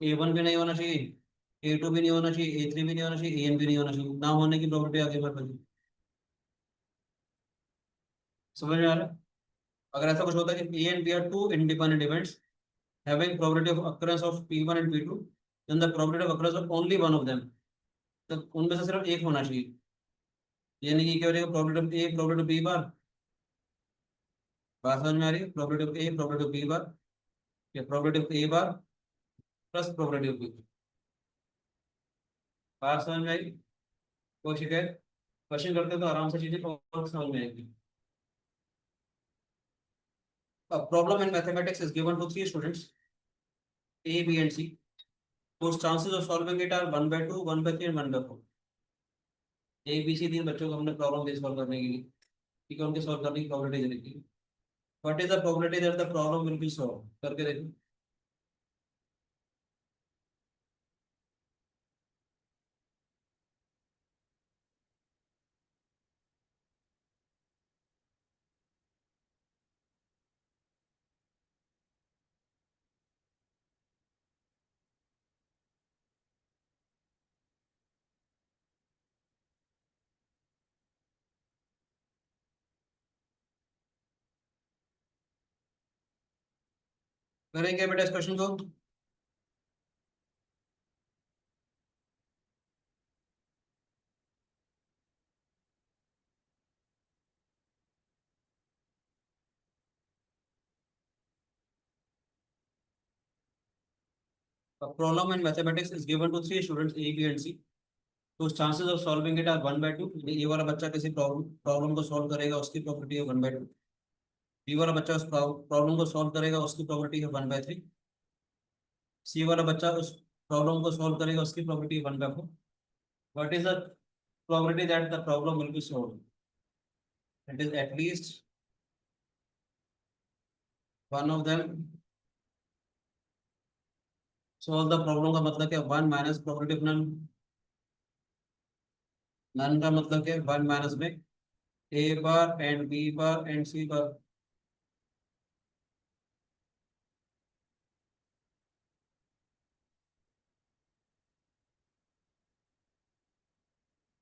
A1 भी नहीं होना चाहिए, A2 भी नहीं होना चाहिए, A3 भी नहीं होना चाहिए, AN भी नहीं होना चाहिए, ना होने की प्रोबेबिलिटी आगे बढ़ रही। समझ में आ रहा है? अगर ऐसा कुछ होता है कि A and B are two independent events having probability of occurrence of P1 and P2, then the probability of occurrence of only one of them, तो उनमें से सिर्फ एक होना चाहिए। यानी कि क्या हो जाएगा, probability of A probability of B बार। बात समझ में आ रही है? Probability of A probability of B बार, या probability of A bar plus probability of B। बात समझ में आई? कोई शिकायत? क्वेश्चन करते तो आराम से चीजें और समझ में आएगी। A problem in mathematics is given to three students A, B, and C. Those chances of solving it are 1/2, 1/3, and 1/4। A B C तीन बच्चों को हमने प्रॉब्लम दी सॉल्व करने के लिए, ठीक है? उनके सॉल्व करने की प्रोबेबिलिटी लिखी। What is the probability that the problem will be solve, करके देखो। करेंगे बेटा इस क्वेश्चन को। A problem in mathematics is given to three students A, B, and C. तो chances of solving it are 1/2। ये वाला बच्चा किसी प्रॉब्लम को सॉल्व करेगा, उसकी प्रोबेबिलिटी है 1/2। बी वाला बच्चा उस प्रॉब्लम को सॉल्व करेगा, उसकी प्रोबेबिलिटी है 1/3। सी वाला बच्चा उस प्रॉब्लम को सॉल्व करेगा, उसकी प्रोबेबिलिटी है 1/4। What is the probability that the problem will be solved? It is at least one of them solve the problem का मतलब क्या, one minus probability of none. None का मतलब क्या, वन माइनस में A bar and B bar and C bar.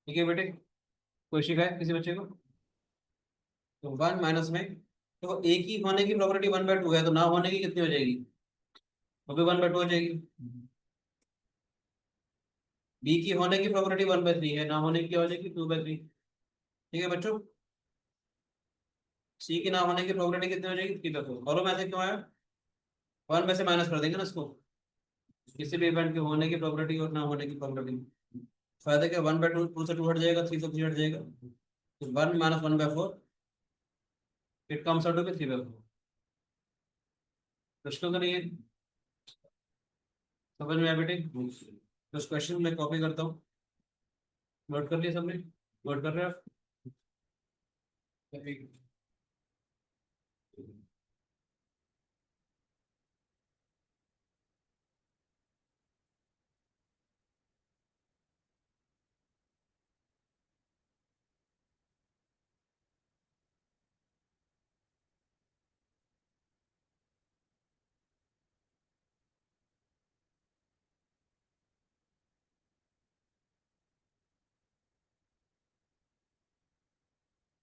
ठीक है बेटे, कोई शिकायत किसी बच्चे को? तो वन माइनस में, तो एक ही होने की प्रॉपर्टी वन बाय टू है, तो ना होने की कितनी हो जाएगी, वो भी वन बाय टू हो जाएगी। बी की होने की प्रॉपर्टी वन बाय थ्री है, ना होने की क्या हो जाएगी, टू बाय थ्री। ठीक है बच्चों, सी की ना होने की प्रॉपर्टी कितनी हो जाएगी, थ्री बाय फोर। और में से क्यों आया, वन में से माइनस कर देंगे ना इसको, किसी भी इवेंट के होने की प्रॉपर्टी और ना होने की प्रॉपर्टी। फायदा क्या, वन बाय टू, टू से टू हट जाएगा, थ्री से थ्री हट जाएगा, तो one minus one by four, it comes out to be three by four. प्रश्नों का नहीं है, समझ में आया बेटे? तो उस क्वेश्चन में कॉपी करता हूँ, नोट कर लिया सबने, नोट कर रहे हो आप?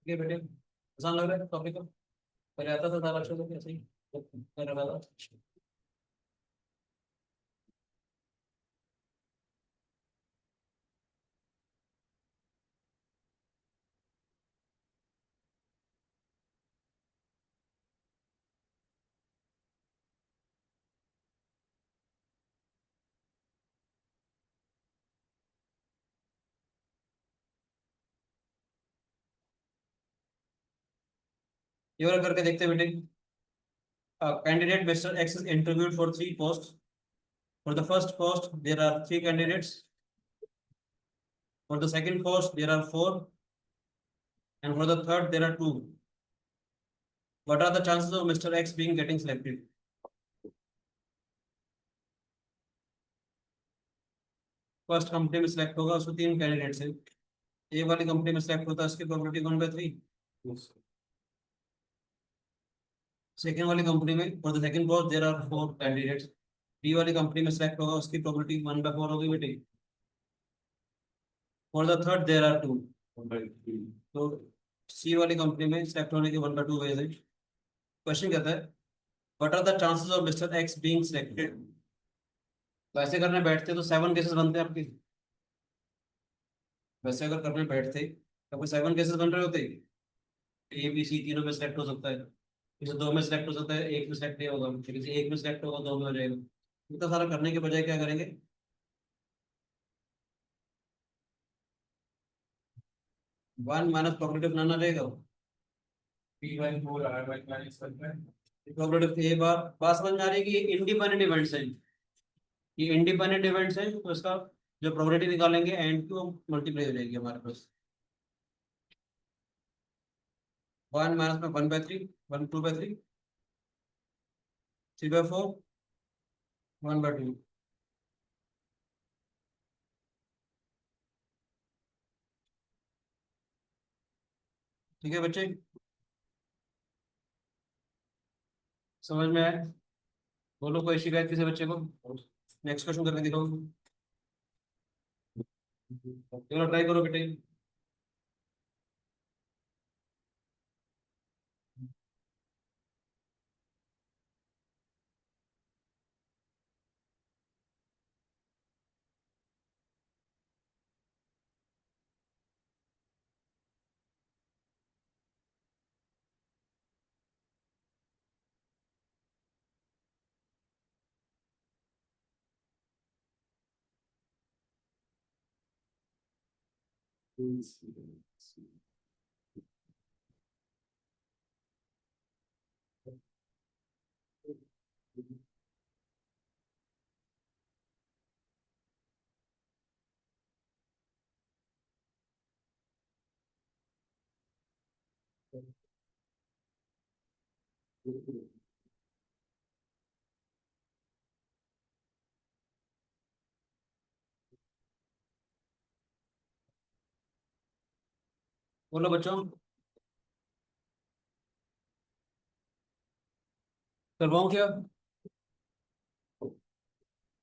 ठीक है बेटे, आसान लग रहा है टॉपिक को? पहले आता था सारा अक्षर तो कैसे ही कर रहा था। ये वाला करके देखते हैं बेटे। Candidate mister X is interviewed for three post. For the first post there are three candidates, for the second post there are four, and for the third there are two. What are the chances of mister X being getting selected? First company में select होगा, उसमें तीन candidates हैं, ए वाली company में select होता है, उसकी probability one by three. Second वाली कंपनी में for the second post there are four candidates, B वाली कंपनी में सिलेक्ट होगा, उसकी प्रोबेबिलिटी वन बाय फोर होगी बेटी। For the third there are two, तो सी वाली कंपनी में सिलेक्ट होने के वन बाय टू वेज है। क्वेश्चन कहता है what are the chances of mister X being selected. वैसे करने बैठते तो सेवन केसेस बनते हैं आपके, वैसे अगर करने बैठते तो कोई सेवन केसेस बन रहे होते, ए बी सी तीनों में सिलेक्ट हो सकता है, किसी दो में सिलेक्ट हो सकता है, एक में सिलेक्ट नहीं होगा, किसी एक में सिलेक्ट होगा, दो में हो जाएगा। इतना सारा करने के बजाय क्या करेंगे, one minus probability of none आ जाएगा, P by four R by minus probability of A bar. बात समझ में आ रही है कि ये इंडिपेंडेंट इवेंट्स हैं, ये इंडिपेंडेंट इवेंट्स हैं, तो इसका जो प्रोबेबिलिटी निकालेंगे एंड की वो मल्टीप्लाई हो जाएगी हमारे पास। वन माइनस में one by three, one two by three, three by four, one by two. ठीक है बच्चे, समझ में आया? बोलो कोई शिकायत किसी बच्चे को? नेक्स्ट क्वेश्चन करके दिखाओ, चलो ट्राई करो बेटे। बोलो बच्चों, करवाऊँ क्या?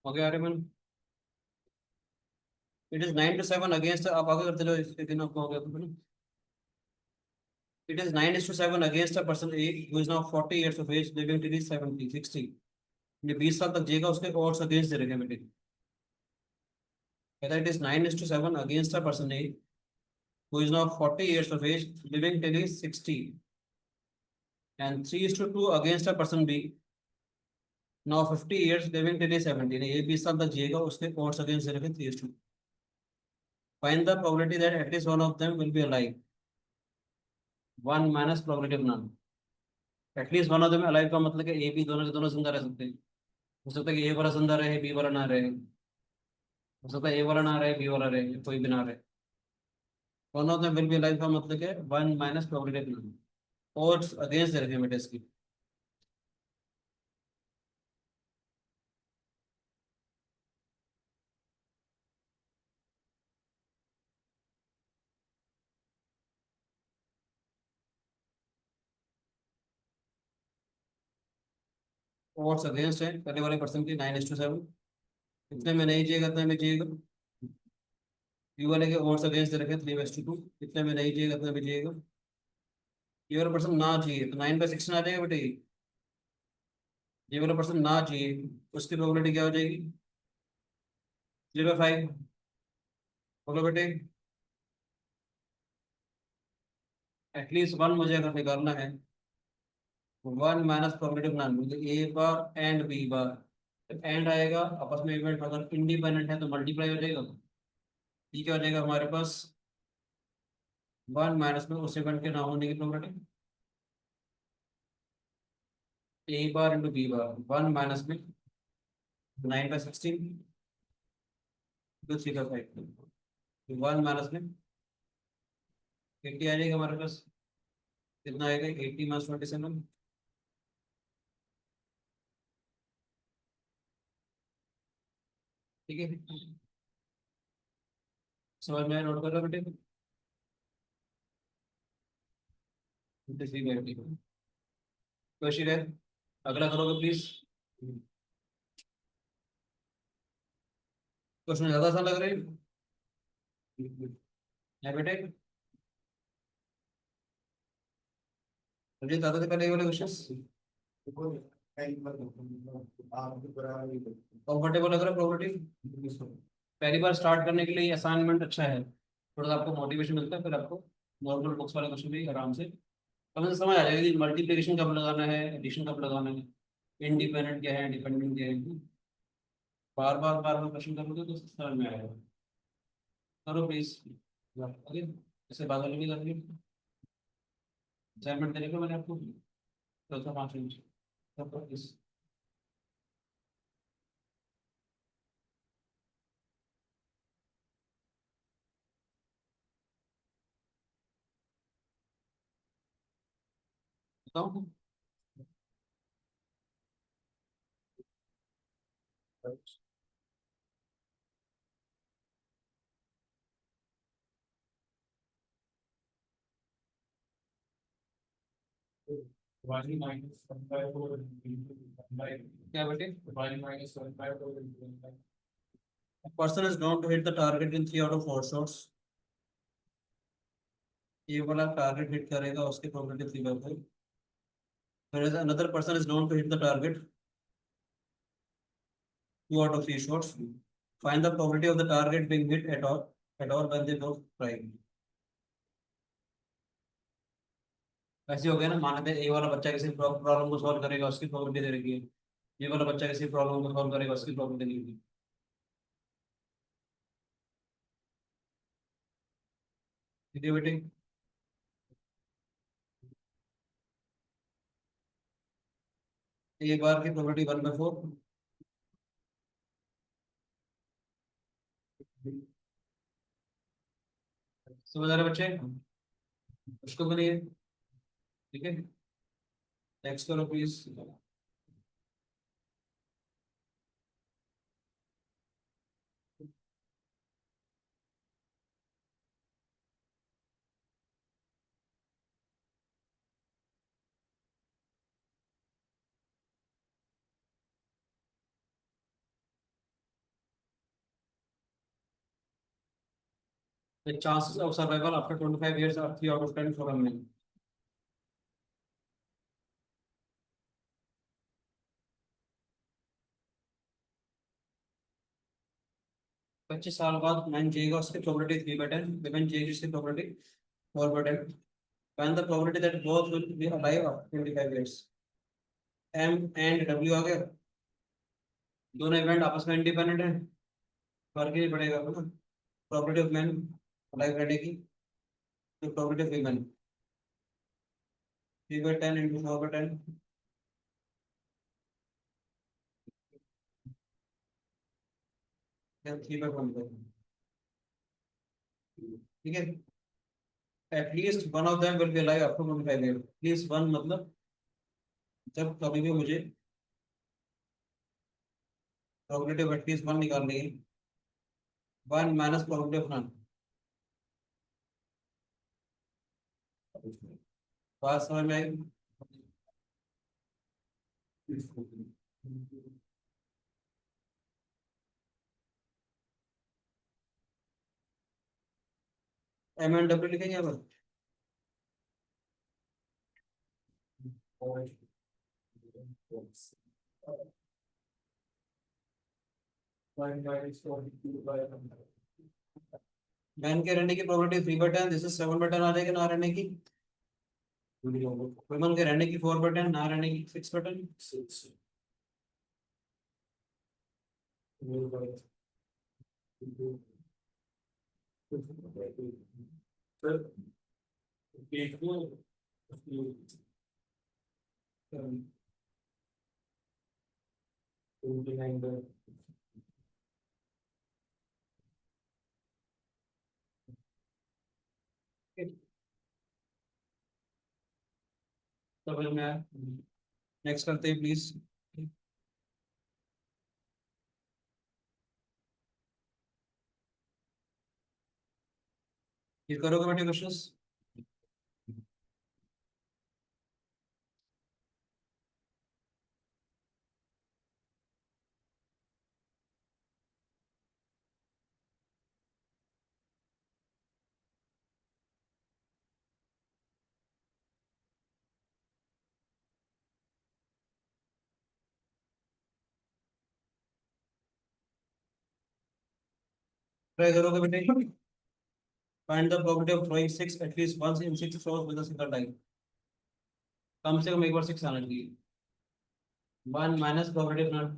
हो गया आर्यमन? इट इज 9-7 अगेंस्ट, आप आगे करते जाओ, इसके दिन आपको हो गया तो ना। It is 9:7 against a person A who is now 40 years of age living till he is 70, 60. ये 20 साल तक जिएगा, उसके odds against दे रखे हैं बेटे। कहता है it is 9:7 against a person A who is now 40 years of age living till he is 60, and 3:2 against a person B now 50 years living till he is 70. ये 20 साल तक जिएगा, उसके odds against दे रखे हैं 3:2। Find the probability that at least one of them will be alive. One minus probability of none. At least one of them alive का मतलब कि A B दोनों के दोनों जिंदा रह सकते हैं। हो सकता है कि ए वाला जिंदा रहे, बी वाला ना रहे। हो सकता है ए वाला ना रहे, बी वाला रहे, कोई भी ना रहे। One of them will be alive का मतलब कि one minus probability of none. और अगेंस्ट दे रखे हैं बेटे इसकी। और अगेंस्ट है पहले वाले पर्सन की 9:7। इतने में नहीं जिएगा, इतने में जिएगा। बी वाले के और अगेंस्ट दे रखे हैं 3:2। इतने में नहीं जिएगा, इतने में जिएगा। ये वाला पर्सन ना चाहिए तो 9/16 आ जाएगा बेटे। ये वाला पर्सन ना चाहिए, उसकी प्रोबेबिलिटी क्या हो जाएगी? 3/5। बोलो बेटे, एटलीस्ट वन मुझे अगर निकालना है, one minus probability of none, A bar and B bar. And आएगा आपस में इवेंट, अगर इंडिपेंडेंट है तो मल्टीप्लाई हो जाएगा। ठीक है, हो जाएगा हमारे पास वन माइनस में उस इवेंट के ना होने की probability, A bar into B bar, one minus में 9/16 टू 3/5, वन माइनस में 80 आ जाएगा हमारे पास। कितना आएगा? 80 - 27। ठीक है, समझ में नोट कर लो बेटे। 53/80 क्वेश्चन है, अगला करोगे प्लीज। क्वेश्चन ज्यादा आसान लग रहे हैं बेटे? रंजीत, आते थे पहले ये वाले क्वेश्चन? कंफर्टेबल लग रहा है प्रॉपर्टी? पहली बार स्टार्ट करने के लिए असाइनमेंट अच्छा है, थोड़ा सा आपको मोटिवेशन मिलता है, फिर आपको नॉर्मल बुक्स वाले क्वेश्चन भी आराम से समझ आ जाएगा कि मल्टीप्लिकेशन कब लगाना है, एडिशन कब लगाना है, इंडिपेंडेंट क्या है, डिपेंडेंट क्या है। बार बार बार बार क्वेश्चन करोगे तो समझ में आएगा। करो प्लीज। ओके, ऐसे बात नहीं करनी। असाइनमेंट देने को मैंने आपको चौथा 5 मिनट तब प्लीज बताओ। क्या बेटे? A person is known to hit the target in 3 out of 4 shots. ये वाला टारगेट हिट करेगा, उसकी probability 3/5। whereas another person is known to hit the target 2 out of 3 shots. Find the probability of the target being hit at all when they both try. ऐसे हो गया ना, मान लेते हैं ये वाला बच्चा किसी प्रॉब्लम को सॉल्व करेगा, उसकी प्रोबेबिलिटी दे रखी है। ये वाला बच्चा किसी प्रॉब्लम को सॉल्व करेगा, उसकी प्रोबेबिलिटी दे रखी है। ठीक है बेटे? एक बार की प्रोबेबिलिटी 1/4। समझ आ रहे बच्चे? उसको भी नहीं है। ठीक है, नेक्स्ट करो please. The chances of survival after 25 years are 3 out of 10 for a man. 25 साल बाद मैन जिएगा, उसकी प्रोबेबिलिटी 3/10, वुमेन जिएगी, उसकी probability 4/10. Find the probability that both will be alive after 25 years. M and W आ गया, दोनों event आपस में independent है, फर्क ही नहीं पड़ेगा ना. प्रोबेबिलिटी ऑफ मैन अलाइव रहने की, तो प्रोबेबिलिटी ऑफ वुमेन 3/10 इंटू 4/10. 3/1. ठीक है. At least one of them will be alive after 25 year. At least one मतलब जब कभी भी मुझे प्रोबेबिलिटी ऑफ एटलीस्ट वन निकालनी है, one minus probability of none. बात समझ में आई? एम एंड डब्ल्यू लिखेंगे यहाँ पर. मैन के रहने की प्रोबेबिलिटी 3/10, जैसे 7/10 आ जाएगी ना रहने की. वुमेन के रहने की 4/10, ना रहने की 6/10. तो फिर मैं नेक्स्ट करते हैं प्लीज. ये करोगे बेटे क्वेश्चंस. ट्राई करोगे बेटे. Find the probability of throwing 6 at least once in 6 throws with a single time. कम से कम एक बार 6 आना चाहिए. One minus probability of not.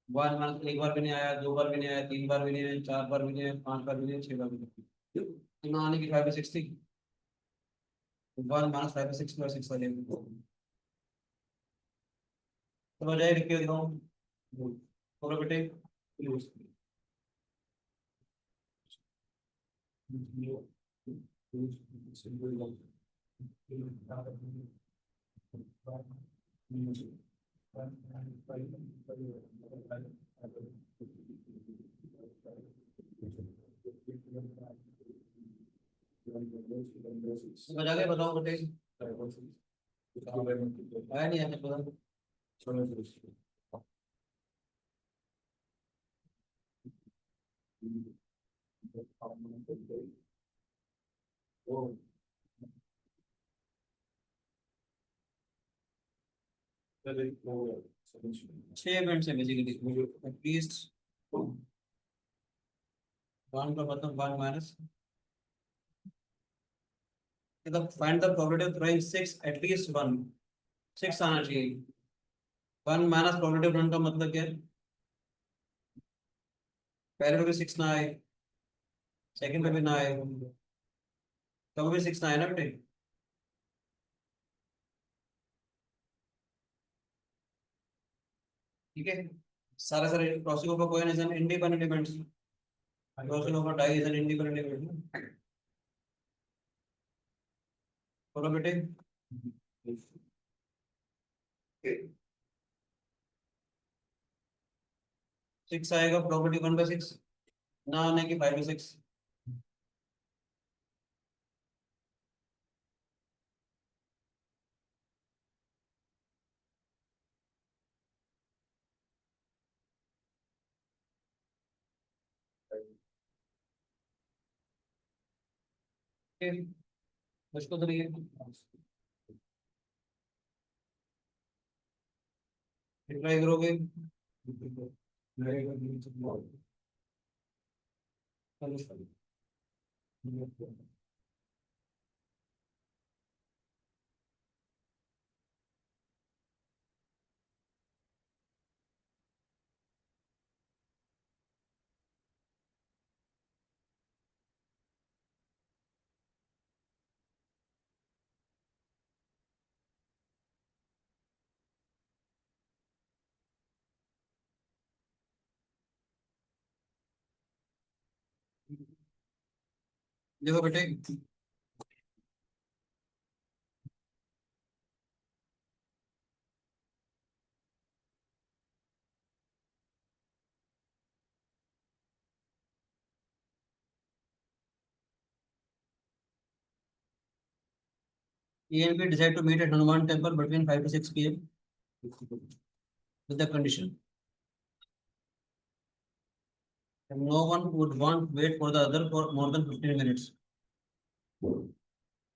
One minus एक बार भी नहीं आया, 2 बार भी नहीं आया, 3 बार भी नहीं आया, 4 बार भी नहीं आया, 5 बार भी नहीं आया, 6 बार भी नहीं आया. इतना आने की 5/6 थी. वन माइनस 5/6 आ जाएगी. तो बजाय लिख के दिखाऊं. बोलो बेटे. बजा के बताओ बेटे. आया नहीं आया बताओ. छह इवेंट्स है बेसिकली. एटलीस्ट वन का मतलब वन माइनस, मतलब find the probability of throwing 6 at least one. 6 आना चाहिए. One minus probability of none का मतलब क्या है? पहले में भी 6 ना आए, सेकंड में भी ना आए, कभी भी 6 ना आए ना बेटे. ठीक है. सारे सारे crossing over coin is an independent event. Crossing over die is an independent event. बोलो बेटे. 6 आएगा, प्रोबेबिलिटी 1/6. ना आने की 5/6. मुझको तो नहीं है, ट्राई करोगे? देखो बेटे, A and B decide to meet at Hanuman temple between 5 to 6 p.m. with the condition that no one would want wait for the other for more than 15 minutes.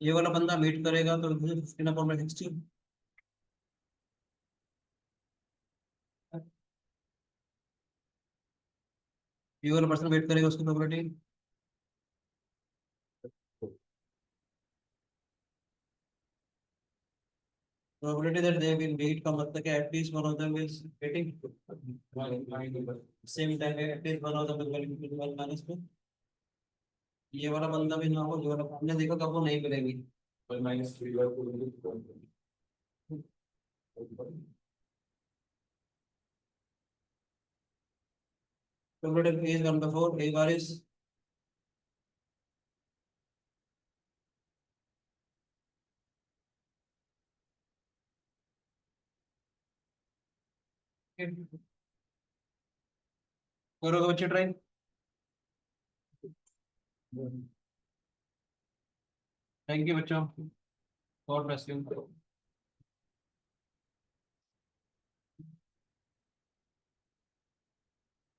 ये वाला बंदा मीट करेगा तो 15/16, ये वाला पर्सन वेट करेगा, उसकी probability probability that they will meet का मतलब कि at least one of them is waiting same time, at least one of them will minus में, ये वाला बंदा भी ना हो, ये वाला हमने देखा कब वो नहीं मिलेगी। प्रोबेबिलिटी इज 1/4, एक बार इज करोगे बच्चे ट्राई? थैंक यू बच्चों, गॉड ब्लेस यू।